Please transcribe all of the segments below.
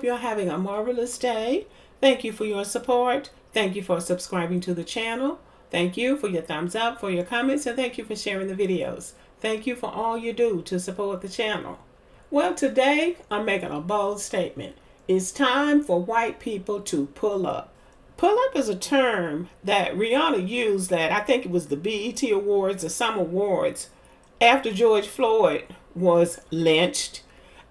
hope you're having a marvelous day. Thank you for your support. Thank you for subscribing to the channel. Thank you for your thumbs up, for your comments, and thank you for sharing the videos. Thank you for all you do to support the channel. Well, today I'm making a bold statement. It's time for white people to pull up. Pull up is a term that Rihanna used that I think it was the BET Awards or some awards after George Floyd was lynched.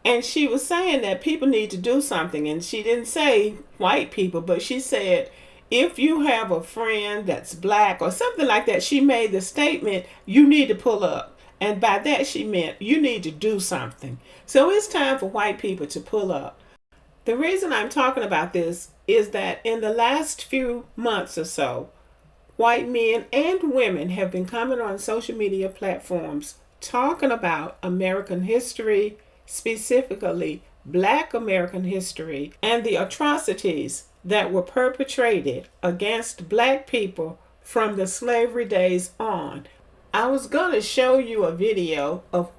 And she was saying that people need to do something. And she didn't say white people, but she said, if you have a friend that's black or something like that, she made the statement, you need to pull up. And by that she meant you need to do something. So it's time for white people to pull up. The reason I'm talking about this is that in the last few months or so, white men and women have been coming on social media platforms talking about American history, specifically Black American history, and the atrocities that were perpetrated against Black people from the slavery days on. I was going to show you a video of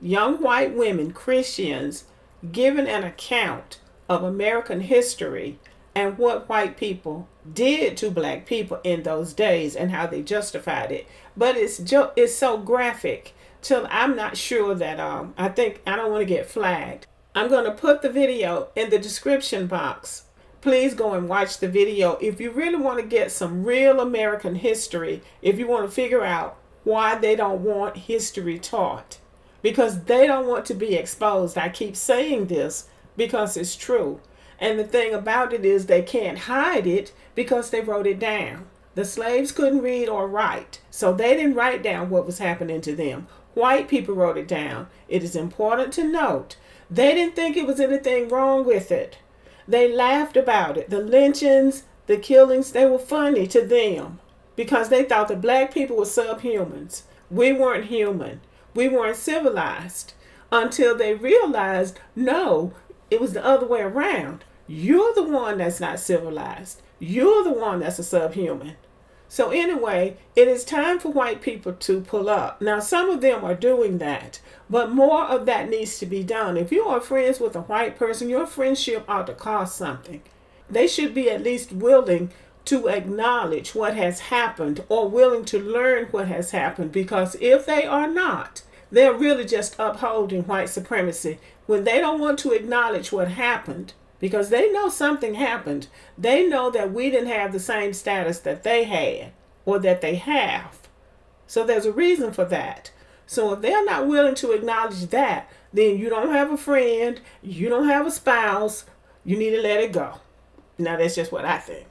young white women, Christians, giving an account of American history and what white people did to Black people in those days and how they justified it. But it's so graphic till I'm not sure that I don't want to get flagged. I'm going to put the video in the description box. Please go and watch the video if you really want to get some real American history, if you want to figure out why they don't want history taught, because they don't want to be exposed. I keep saying this because it's true. And the thing about it is they can't hide it because they wrote it down. The slaves couldn't read or write, so they didn't write down what was happening to them. White people wrote it down. It is important to note, they didn't think it was anything wrong with it. They laughed about it. The lynchings, the killings, they were funny to them because they thought that Black people were subhumans. We weren't human. We weren't civilized until they realized, no, it was the other way around. You're the one that's not civilized. You're the one that's a subhuman. So anyway, it is time for white people to pull up. Now, some of them are doing that, but more of that needs to be done. If you are friends with a white person, your friendship ought to cost something. They should be at least willing to acknowledge what has happened or willing to learn what has happened, because if they are not, they're really just upholding white supremacy. When they don't want to acknowledge what happened, because they know something happened. They know that we didn't have the same status that they had or that they have. So there's a reason for that. So if they're not willing to acknowledge that, then you don't have a friend, you don't have a spouse, you need to let it go. Now that's just what I think.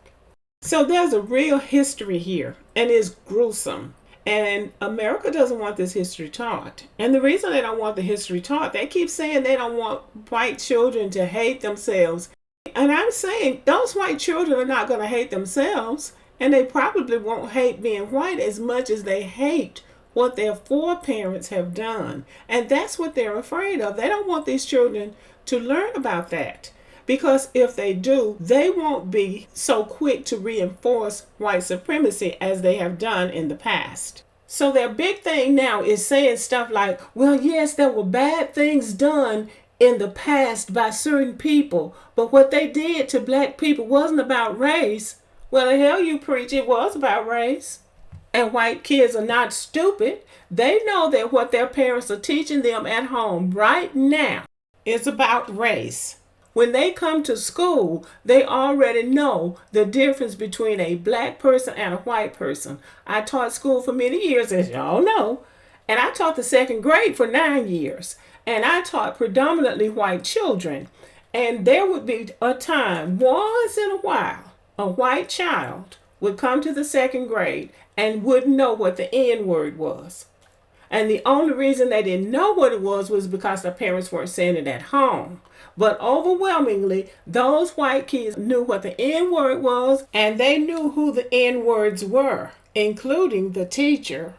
So there's a real history here, and it's gruesome. And America doesn't want this history taught. And the reason they don't want the history taught, they keep saying they don't want white children to hate themselves. And I'm saying those white children are not going to hate themselves. And they probably won't hate being white as much as they hate what their foreparents have done. And that's what they're afraid of. They don't want these children to learn about that. Because if they do, they won't be so quick to reinforce white supremacy as they have done in the past. So their big thing now is saying stuff like, well, yes, there were bad things done in the past by certain people, but what they did to Black people wasn't about race. Well, the hell you preach, it was about race. And white kids are not stupid. They know that what their parents are teaching them at home right now is about race. When they come to school, they already know the difference between a Black person and a white person. I taught school for many years, as y'all know, and I taught the second grade for 9 years. And I taught predominantly white children. And there would be a time, once in a while, a white child would come to the second grade and wouldn't know what the N-word was. And the only reason they didn't know what it was because their parents weren't saying it at home. But overwhelmingly, those white kids knew what the N-word was, and they knew who the N-words were, including the teacher.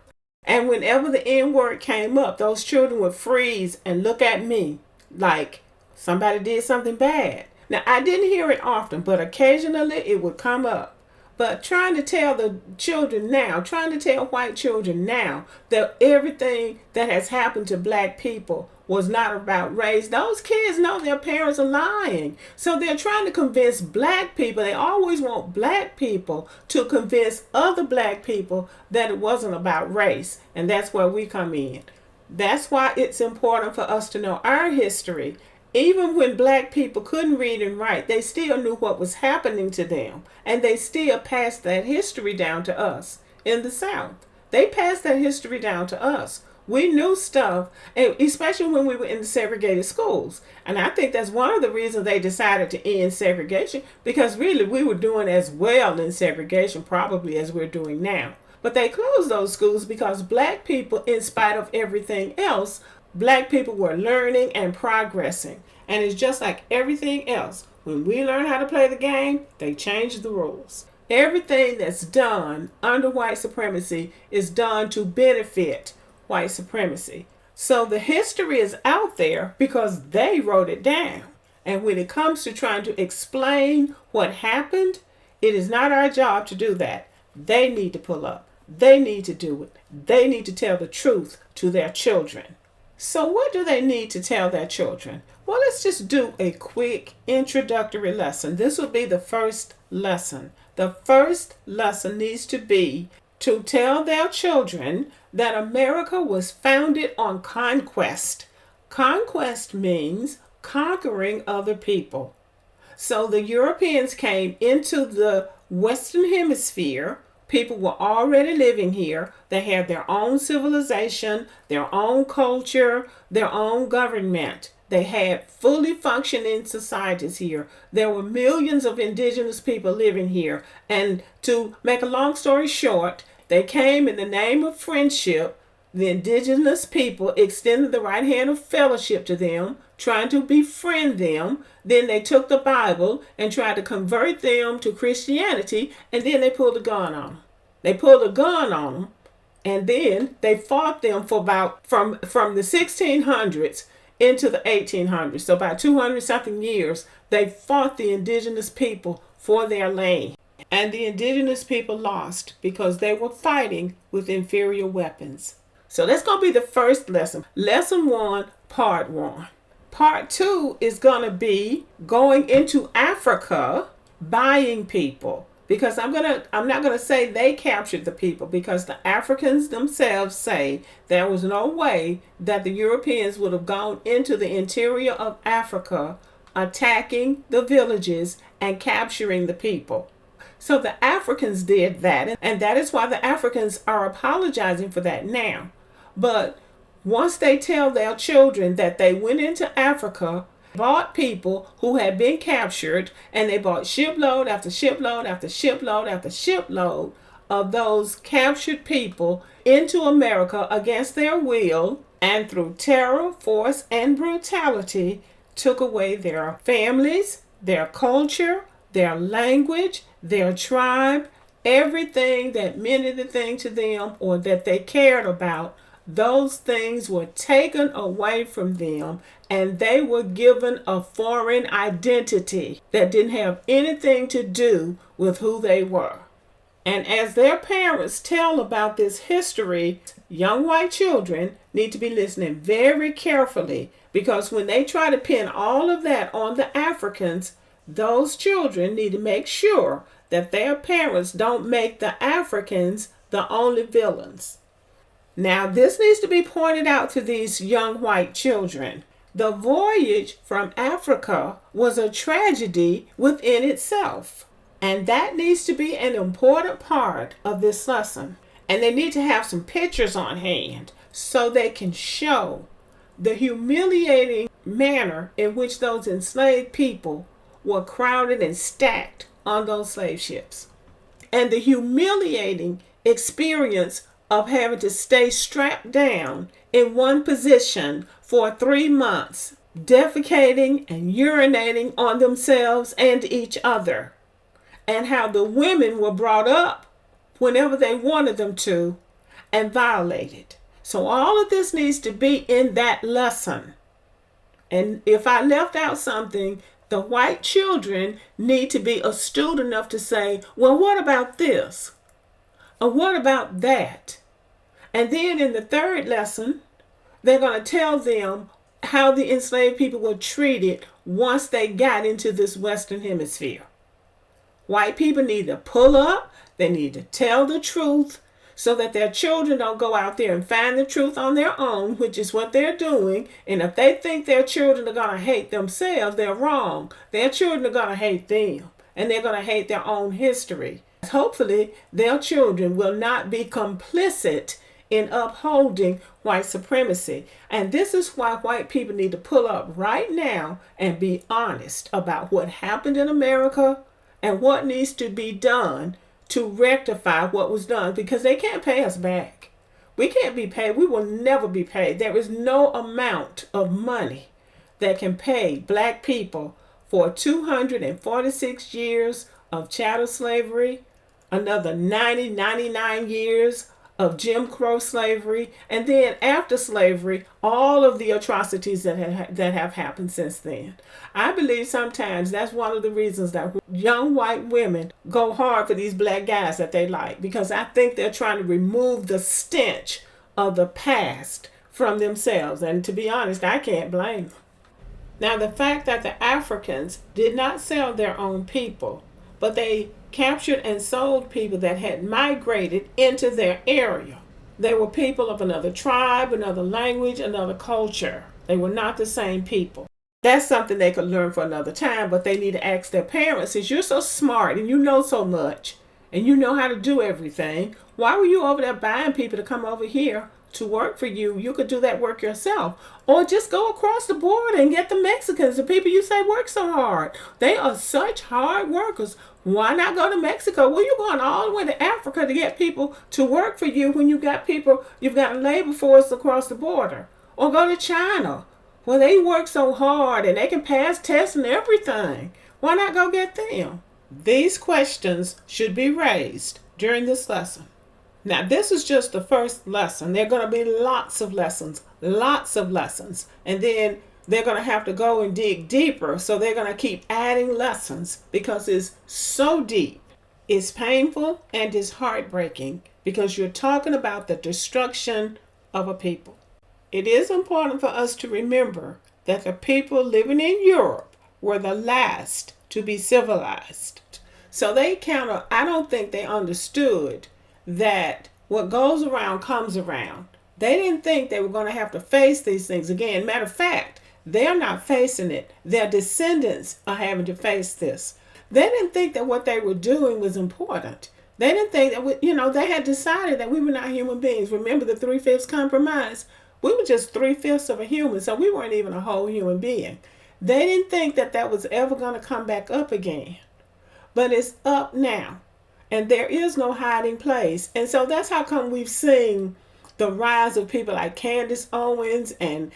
And whenever the N-word came up, those children would freeze and look at me like somebody did something bad. Now, I didn't hear it often, but occasionally it would come up. But trying to tell the children now, trying to tell white children now that everything that has happened to Black people was not about race. Those kids know their parents are lying. So they're trying to convince black people. They always want black people to convince other black people that it wasn't about race. And that's where we come in. That's why it's important for us to know our history. Even when black people couldn't read and write, they still knew what was happening to them. And they still passed that history down to us in the South. They passed that history down to us. We knew stuff, and especially when we were in the segregated schools. And I think that's one of the reasons they decided to end segregation, because really we were doing as well in segregation probably as we're doing now. But they closed those schools because black people, in spite of everything else, black people were learning and progressing. And it's just like everything else. When we learn how to play the game, they change the rules. Everything that's done under white supremacy is done to benefit white supremacy. So the history is out there because they wrote it down. And when it comes to trying to explain what happened, it is not our job to do that. They need to pull up. They need to do it. They need to tell the truth to their children. So what do they need to tell their children? Well, let's just do a quick introductory lesson. This will be the first lesson. The first lesson needs to be to tell their children that America was founded on conquest. Conquest means conquering other people. So the Europeans came into the Western Hemisphere. People were already living here. They had their own civilization, their own culture, their own government. They had fully functioning societies here. There were millions of indigenous people living here. And to make a long story short, they came in the name of friendship. The indigenous people extended the right hand of fellowship to them, trying to befriend them. Then they took the Bible and tried to convert them to Christianity, and then they pulled a gun on them. They pulled a gun on them, and then they fought them for about from the 1600s into the 1800s. So about 200 something years, they fought the indigenous people for their land. And the indigenous people lost because they were fighting with inferior weapons. So that's going to be the first lesson. Lesson 1, part 1. Part 2 is going to be going into Africa, buying people. Because I'm not going to say they captured the people, because the Africans themselves say there was no way that the Europeans would have gone into the interior of Africa, attacking the villages and capturing the people. So the Africans did that, and that is why the Africans are apologizing for that now. But once they tell their children that they went into Africa, bought people who had been captured, and they bought shipload after shipload after shipload after shipload of those captured people into America against their will, and through terror, force, and brutality took away their families, their culture, their language, their tribe, everything that meant anything to them or that they cared about. Those things were taken away from them, and they were given a foreign identity that didn't have anything to do with who they were. And as their parents tell about this history, young white children need to be listening very carefully, because when they try to pin all of that on the Africans, those children need to make sure that their parents don't make the Africans the only villains. Now, this needs to be pointed out to these young white children. The voyage from Africa was a tragedy within itself. And that needs to be an important part of this lesson. And they need to have some pictures on hand so they can show the humiliating manner in which those enslaved people were crowded and stacked on those slave ships. And the humiliating experience of having to stay strapped down in one position for 3 months, defecating and urinating on themselves and each other, and how the women were brought up whenever they wanted them to and violated. So all of this needs to be in that lesson. And if I left out something, the white children need to be astute enough to say, well, what about this? Or what about that? And then in the third lesson, they're going to tell them how the enslaved people were treated once they got into this Western Hemisphere. White people need to pull up, they need to tell the truth so that their children don't go out there and find the truth on their own, which is what they're doing. And if they think their children are going to hate themselves, they're wrong. Their children are going to hate them, and they're going to hate their own history. Hopefully, their children will not be complicit in upholding white supremacy. And this is why white people need to pull up right now and be honest about what happened in America and what needs to be done to rectify what was done, because they can't pay us back. We can't be paid. We will never be paid. There is no amount of money that can pay black people for 246 years of chattel slavery, another 99 years of Jim Crow slavery, and then after slavery, all of the atrocities that have happened since then. I believe sometimes that's one of the reasons that young white women go hard for these black guys that they like, because I think they're trying to remove the stench of the past from themselves. And to be honest, I can't blame them. Now, the fact that the Africans did not sell their own people, but they captured and sold people that had migrated into their area. They were people of another tribe, another language, another culture. They were not the same people. That's something they could learn for another time, but they need to ask their parents, since you're so smart and you know so much and you know how to do everything, why were you over there buying people to come over here to work for you? You could do that work yourself. Or just go across the border and get the Mexicans, the people you say work so hard. They are such hard workers. Why not go to Mexico? Well, you're going all the way to Africa to get people to work for you when you've got a labor force across the border. Or go to China, where they work so hard and they can pass tests and everything. Why not go get them? These questions should be raised during this lesson. Now, this is just the first lesson. There are going to be lots of lessons. And then they're going to have to go and dig deeper. So they're going to keep adding lessons because it's so deep. It's painful and it's heartbreaking because you're talking about the destruction of a people. It is important for us to remember that the people living in Europe were the last to be civilized. So I don't think they understood that what goes around comes around. They didn't think they were going to have to face these things again. Matter of fact, they're not facing it. Their descendants are having to face this. They didn't think that what they were doing was important. They didn't think that, they had decided that we were not human beings. Remember the 3/5 compromise? We were just 3/5 of a human, so we weren't even a whole human being. They didn't think that that was ever going to come back up again. But it's up now. And there is no hiding place. And so that's how come we've seen the rise of people like Candace Owens and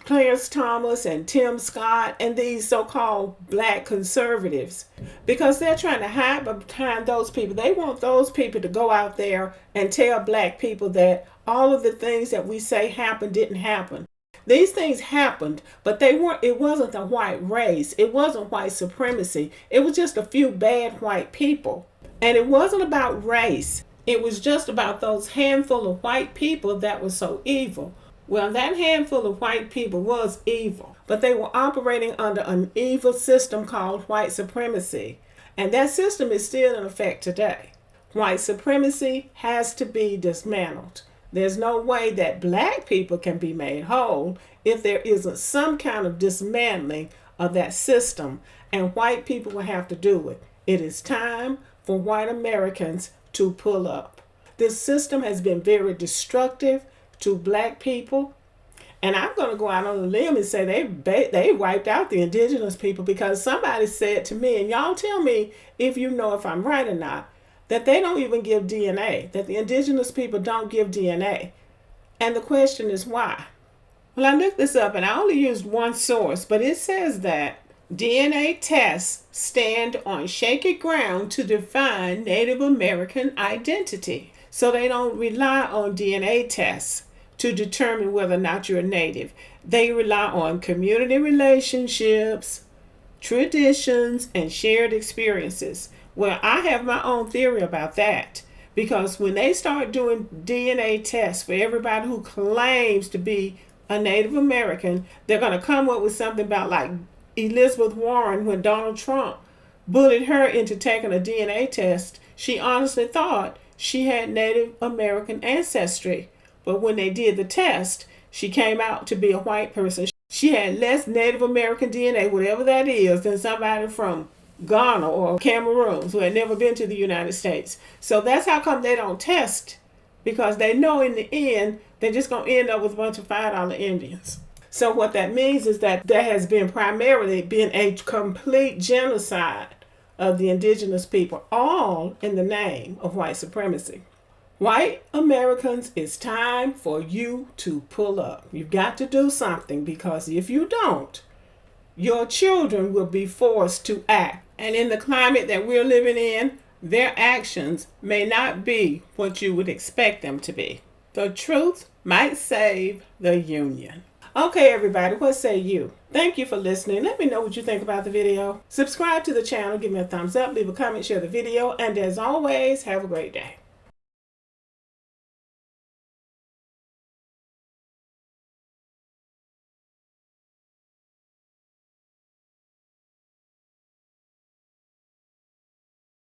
Clarence Thomas and Tim Scott and these so-called black conservatives, because they're trying to hide behind those people. They want those people to go out there and tell black people that all of the things that we say happened didn't happen. These things happened, but it wasn't the white race. It wasn't white supremacy. It was just a few bad white people. And it wasn't about race. It was just about those handful of white people that were so evil. Well, that handful of white people was evil, but they were operating under an evil system called white supremacy. And that system is still in effect today. White supremacy has to be dismantled. There's no way that black people can be made whole if there isn't some kind of dismantling of that system, and white people will have to do it. It is time for white Americans to pull up. This system has been very destructive to black people, and I'm going to go out on a limb and say they wiped out the indigenous people, because somebody said to me, and y'all tell me if you know if I'm right or not, that they don't even give DNA, that the indigenous people don't give DNA. And the question is why? Well, I looked this up and I only used one source, but it says that DNA tests stand on shaky ground to define Native American identity. So they don't rely on DNA tests to determine whether or not you're a Native. They rely on community relationships, traditions, and shared experiences. Well, I have my own theory about that, because when they start doing DNA tests for everybody who claims to be a Native American, they're going to come up with something about like Elizabeth Warren when Donald Trump bullied her into taking a DNA test. She honestly thought she had Native American ancestry. But when they did the test, she came out to be a white person. She had less Native American DNA, whatever that is, than somebody from Ghana or Cameroon who had never been to the United States. So that's how come they don't test, because they know in the end they're just going to end up with a bunch of $5 Indians. So what that means is that there has primarily been a complete genocide of the indigenous people, all in the name of white supremacy. White Americans, it's time for you to pull up. You've got to do something, because if you don't, your children will be forced to act. And in the climate that we're living in, their actions may not be what you would expect them to be. The truth might save the Union. Okay, everybody, what say you? Thank you for listening. Let me know what you think about the video. Subscribe to the channel, give me a thumbs up, leave a comment, share the video, and as always, have a great day.